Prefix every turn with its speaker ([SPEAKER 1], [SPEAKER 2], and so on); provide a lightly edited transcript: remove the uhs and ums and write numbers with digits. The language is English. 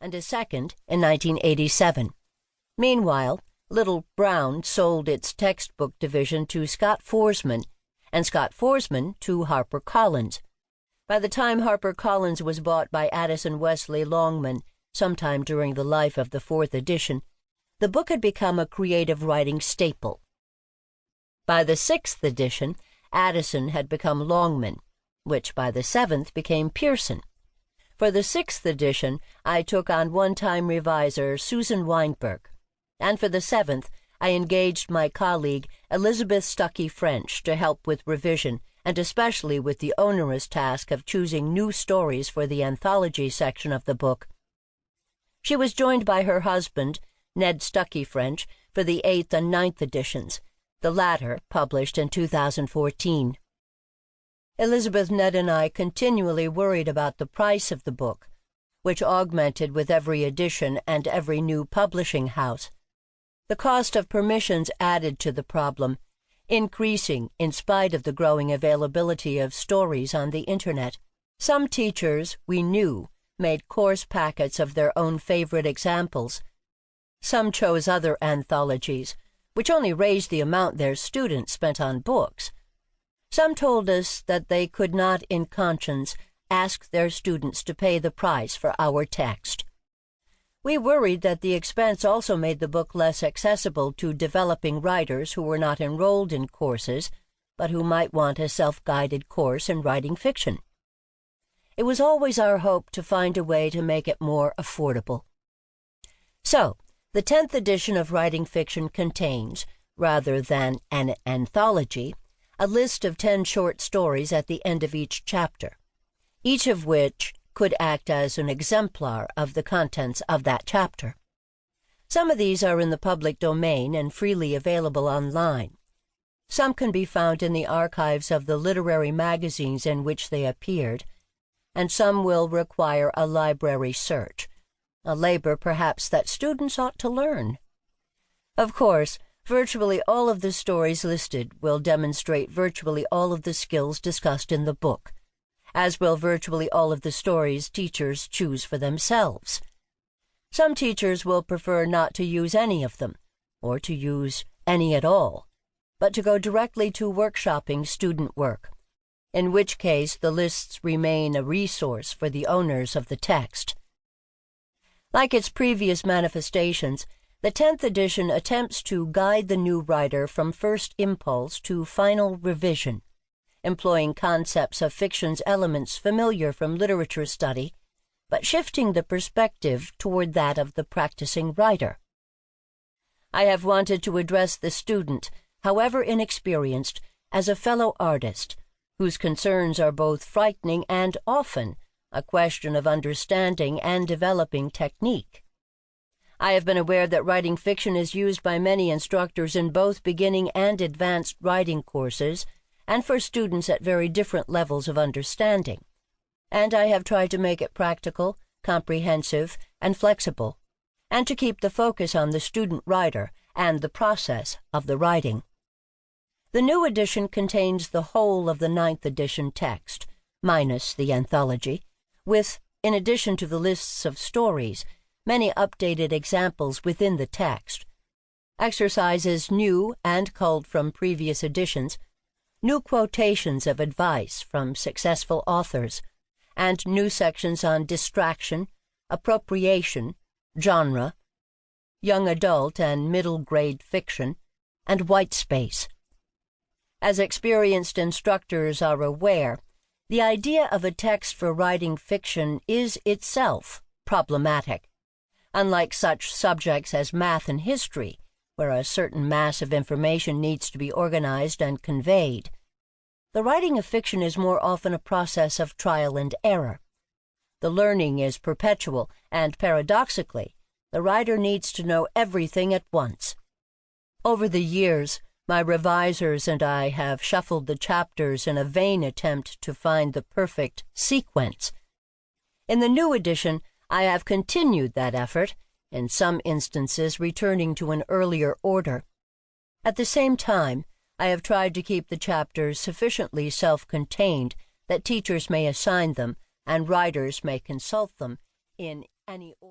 [SPEAKER 1] and a second in 1987. Meanwhile, Little Brown sold its textbook division to Scott Forsman, and Scott Forsman to HarperCollins. By the time HarperCollins was bought by Addison Wesley Longman, sometime during the life of the fourth edition, the book had become a creative writing staple. By the sixth edition, Addison had become Longman, which by the seventh became Pearson. For the sixth edition, I took on one-time reviser Susan Weinberg, and for the seventh, I engaged my colleague Elizabeth Stuckey-French to help with revision, and especially with the onerous task of choosing new stories for the anthology section of the book. She was joined by her husband, Ned Stuckey-French, for the eighth and ninth editions, the latter published in 2014. Elizabeth, Ned, and I continually worried about the price of the book, which augmented with every edition and every new publishing house. The cost of permissions added to the problem, increasing in spite of the growing availability of stories on the Internet. Some teachers, we knew, made course packets of their own favorite examples. Some chose other anthologies, which only raised the amount their students spent on books. Some told us that they could not in conscience ask their students to pay the price for our text. We worried that the expense also made the book less accessible to developing writers who were not enrolled in courses, but who might want a self-guided course in writing fiction. It was always our hope to find a way to make it more affordable. So, the 10th edition of Writing Fiction contains, rather than an anthology, a list of 10 short stories at the end of each chapter, each of which could act as an exemplar of the contents of that chapter. Some of these are in the public domain and freely available online. Some can be found in the archives of the literary magazines in which they appeared, and some will require a library search, a labor perhaps that students ought to learn. Of course, virtually all of the stories listed will demonstrate virtually all of the skills discussed in the book, as will virtually all of the stories teachers choose for themselves. Some teachers will prefer not to use any of them, or to use any at all, but to go directly to workshopping student work, in which case the lists remain a resource for the owners of the text. Like its previous manifestations, the 10th edition attempts to guide the new writer from first impulse to final revision, employing concepts of fiction's elements familiar from literature study, but shifting the perspective toward that of the practicing writer. I have wanted to address the student, however inexperienced, as a fellow artist, whose concerns are both frightening and often a question of understanding and developing technique. I have been aware that writing fiction is used by many instructors in both beginning and advanced writing courses, and for students at very different levels of understanding, and I have tried to make it practical, comprehensive, and flexible, and to keep the focus on the student writer and the process of the writing. The new edition contains the whole of the 9th edition text, minus the anthology, with, in addition to the lists of stories, many updated examples within the text, exercises new and culled from previous editions, new quotations of advice from successful authors, and new sections on distraction, appropriation, genre, young adult and middle grade fiction, and white space. As experienced instructors are aware, the idea of a text for writing fiction is itself problematic, unlike such subjects as math and history, where a certain mass of information needs to be organized and conveyed. The writing of fiction is more often a process of trial and error. The learning is perpetual, and paradoxically, the writer needs to know everything at once. Over the years, my revisers and I have shuffled the chapters in a vain attempt to find the perfect sequence. In the new edition, I have continued that effort, in some instances returning to an earlier order. At the same time, I have tried to keep the chapters sufficiently self-contained that teachers may assign them and writers may consult them in any order.